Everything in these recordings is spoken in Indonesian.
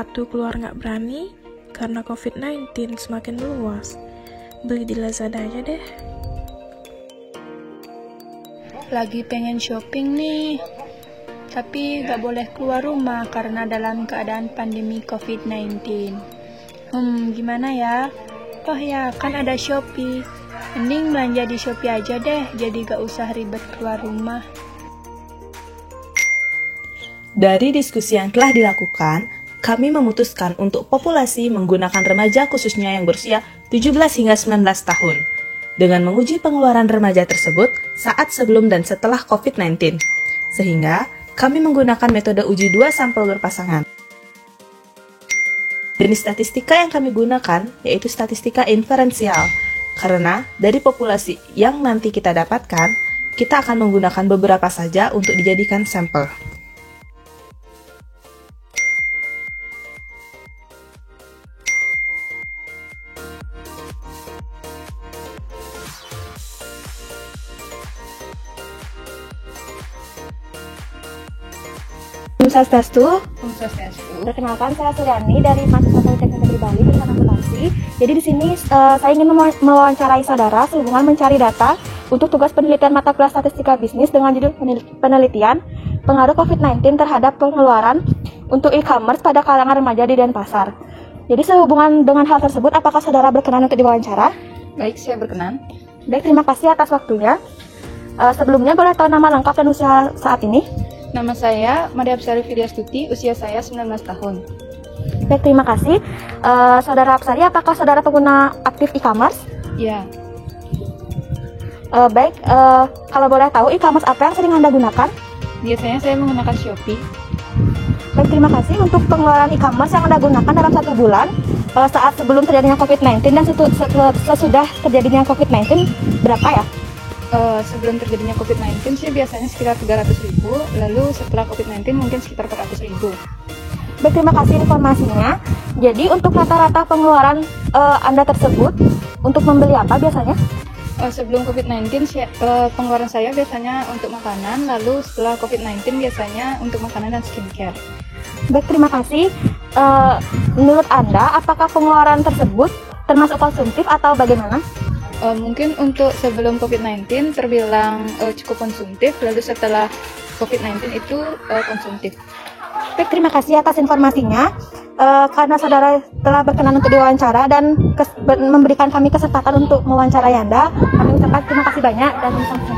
sepatu keluar nggak berani karena COVID-19 semakin meluas. Beli di Lazada aja deh. Lagi pengen shopping nih, tapi gak boleh keluar rumah karena dalam keadaan pandemi COVID-19. Gimana ya? Oh ya, kan ada Shopee. Mending belanja di Shopee aja deh, jadi gak usah ribet keluar rumah. Dari diskusi yang telah dilakukan, kami memutuskan untuk populasi menggunakan remaja khususnya yang berusia 17 hingga 19 tahun, dengan menguji pengeluaran remaja tersebut saat sebelum dan setelah COVID-19. Sehingga, kami menggunakan metode uji 2 sampel berpasangan. Jenis statistika yang kami gunakan yaitu statistika inferensial, karena dari populasi yang nanti kita dapatkan, kita akan menggunakan beberapa saja untuk dijadikan sampel. Swastiastu. Perkenalkan, saya Suryani dari mahasiswa Politeknik Negeri Bali jurusan akuntansi. Jadi di sini saya ingin mewawancarai saudara sehubungan mencari data untuk tugas penelitian mata kuliah statistika bisnis dengan judul penelitian pengaruh COVID-19 terhadap pengeluaran untuk e-commerce pada kalangan remaja di Denpasar. Jadi sehubungan dengan hal tersebut, apakah saudara berkenan untuk diwawancara? Baik, saya berkenan. Baik, terima kasih atas waktunya. Sebelumnya boleh tahu nama lengkap dan usia saat ini? Nama saya Maria Apsari Fidiastuti, usia saya 19 tahun. Baik, terima kasih. Saudara Apsari, apakah saudara pengguna aktif e-commerce? Ya. Baik, kalau boleh tahu e-commerce apa yang sering Anda gunakan? Biasanya saya menggunakan Shopee. Baik, terima kasih. Untuk pengeluaran e-commerce yang Anda gunakan dalam 1 bulan, saat sebelum terjadinya COVID-19 dan sesudah terjadinya COVID-19, berapa ya? Sebelum terjadinya COVID-19 sih biasanya sekitar 300.000, lalu setelah COVID-19 mungkin sekitar 400.000. Baik, terima kasih informasinya. Jadi untuk rata-rata pengeluaran Anda tersebut, untuk membeli apa biasanya? Sebelum COVID-19 pengeluaran saya biasanya untuk makanan, lalu setelah COVID-19 biasanya untuk makanan dan skincare. Baik, terima kasih. Menurut Anda, apakah pengeluaran tersebut termasuk konsumtif atau bagaimana? Mungkin untuk sebelum COVID-19 terbilang cukup konsumtif, lalu setelah COVID-19 itu konsumtif. Baik, terima kasih atas informasinya. Karena saudara telah berkenan untuk diwawancara dan memberikan kami kesempatan untuk mewawancarai Anda, kami ucapkan terima kasih banyak dan sampai.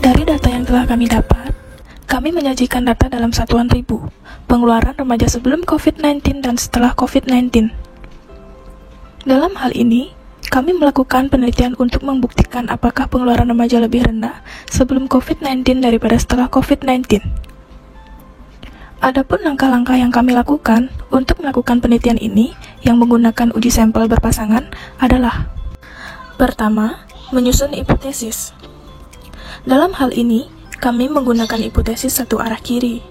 Dari data yang telah kami dapat, kami menyajikan data dalam satuan ribu, pengeluaran remaja sebelum COVID-19 dan setelah COVID-19. Dalam hal ini, kami melakukan penelitian untuk membuktikan apakah pengeluaran remaja lebih rendah sebelum COVID-19 daripada setelah COVID-19. Adapun langkah-langkah yang kami lakukan untuk melakukan penelitian ini yang menggunakan uji sampel berpasangan adalah: pertama, menyusun hipotesis. Dalam hal ini, kami menggunakan hipotesis satu arah kiri,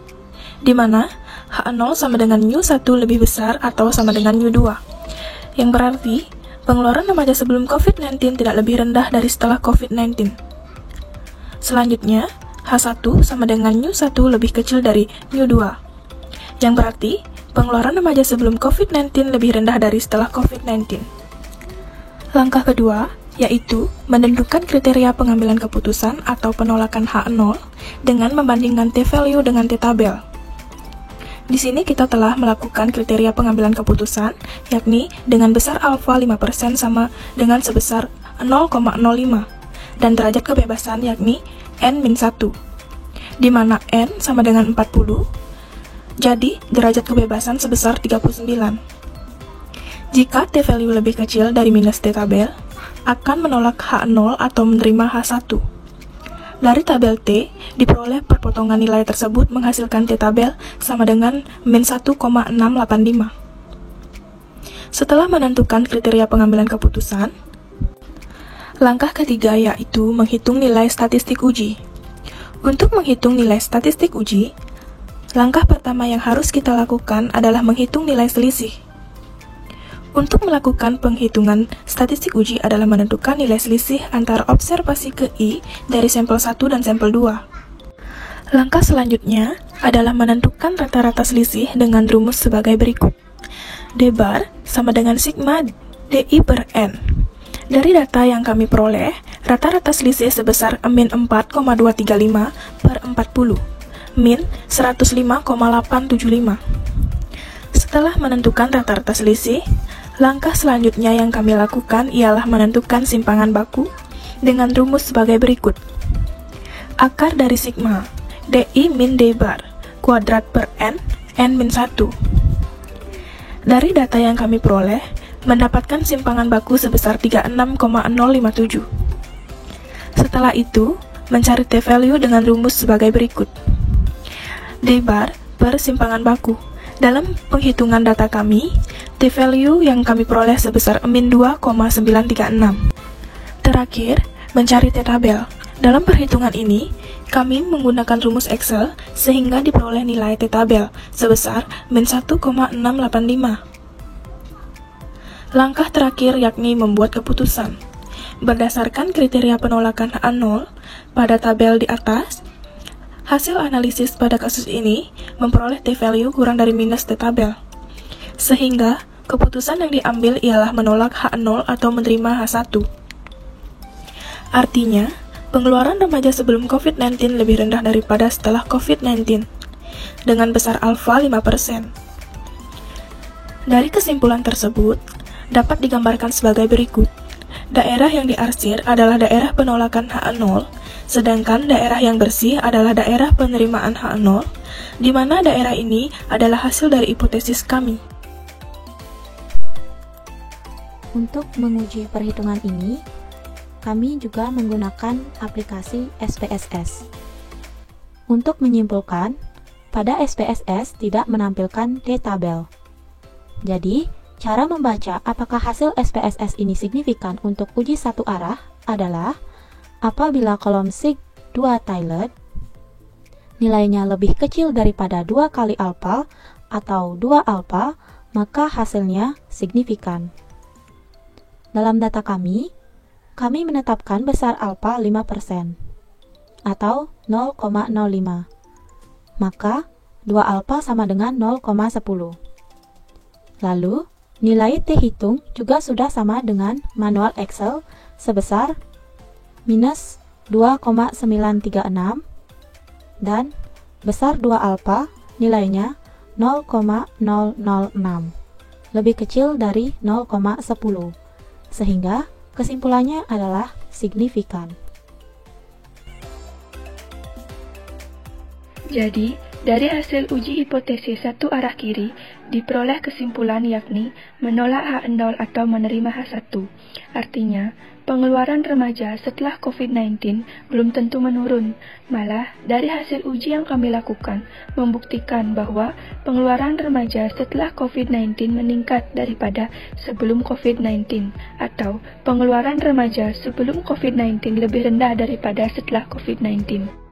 di mana H0 sama dengan μ1 lebih besar atau sama dengan μ2, yang berarti pengeluaran remaja sebelum COVID-19 tidak lebih rendah dari setelah COVID-19. Selanjutnya, H1 sama dengan NU1 lebih kecil dari NU2. Yang berarti, pengeluaran remaja sebelum COVID-19 lebih rendah dari setelah COVID-19. Langkah kedua, yaitu menentukan kriteria pengambilan keputusan atau penolakan H0 dengan membandingkan T-value dengan T-tabel. Di sini kita telah melakukan kriteria pengambilan keputusan, yakni dengan besar alfa 5% sama dengan sebesar 0,05, dan derajat kebebasan yakni N-1, di mana N sama dengan 40, jadi derajat kebebasan sebesar 39. Jika T-value lebih kecil dari minus T-tabel, akan menolak H0 atau menerima H1. Dari tabel T, diperoleh perpotongan nilai tersebut menghasilkan T-tabel sama dengan min 1,685. Setelah menentukan kriteria pengambilan keputusan, langkah ketiga yaitu menghitung nilai statistik uji. Untuk menghitung nilai statistik uji, langkah pertama yang harus kita lakukan adalah menghitung nilai selisih. Untuk melakukan penghitungan statistik uji adalah menentukan nilai selisih antara observasi ke I dari sampel 1 dan sampel 2. Langkah selanjutnya adalah menentukan rata-rata selisih dengan rumus sebagai berikut. D bar sama dengan sigma DI per N. Dari data yang kami peroleh, rata-rata selisih sebesar min 4,235 per 40, min 105,875. Setelah menentukan rata-rata selisih, langkah selanjutnya yang kami lakukan ialah menentukan simpangan baku dengan rumus sebagai berikut. Akar dari sigma, DI min D bar, kuadrat per N, N min 1. Dari data yang kami peroleh, mendapatkan simpangan baku sebesar 36,057. Setelah itu, mencari T-value dengan rumus sebagai berikut. D bar per simpangan baku. Dalam penghitungan data kami, T-value yang kami peroleh sebesar min 2,936. Terakhir, mencari T-tabel. Dalam perhitungan ini, kami menggunakan rumus Excel sehingga diperoleh nilai T-tabel sebesar min 1,685. Langkah terakhir yakni membuat keputusan. Berdasarkan kriteria penolakan H0 pada tabel di atas, hasil analisis pada kasus ini memperoleh T-value kurang dari minus T-tabel. Sehingga, keputusan yang diambil ialah menolak H0 atau menerima H1. Artinya, pengeluaran remaja sebelum COVID-19 lebih rendah daripada setelah COVID-19, dengan besar alfa 5%. Dari kesimpulan tersebut, dapat digambarkan sebagai berikut. Daerah yang diarsir adalah daerah penolakan H0, sedangkan daerah yang bersih adalah daerah penerimaan H0, di mana daerah ini adalah hasil dari hipotesis kami. Untuk menguji perhitungan ini, kami juga menggunakan aplikasi SPSS. Untuk menyimpulkan, pada SPSS tidak menampilkan T-tabel. Jadi, cara membaca apakah hasil SPSS ini signifikan untuk uji satu arah adalah apabila kolom sig 2 tilde nilainya lebih kecil daripada 2 kali alfa atau 2 alfa, maka hasilnya signifikan. Dalam data kami menetapkan besar alfa 5% atau 0,05. Maka 2 alfa sama dengan 0,10. Lalu, nilai T hitung juga sudah sama dengan manual Excel sebesar minus 2,936 dan besar 2 alfa nilainya 0,006, lebih kecil dari 0,10, sehingga kesimpulannya adalah signifikan. Jadi, dari hasil uji hipotesis satu arah kiri, diperoleh kesimpulan yakni menolak H0 atau menerima H1. Artinya, pengeluaran remaja setelah COVID-19 belum tentu menurun. Malah, dari hasil uji yang kami lakukan, membuktikan bahwa pengeluaran remaja setelah COVID-19 meningkat daripada sebelum COVID-19, atau pengeluaran remaja sebelum COVID-19 lebih rendah daripada setelah COVID-19.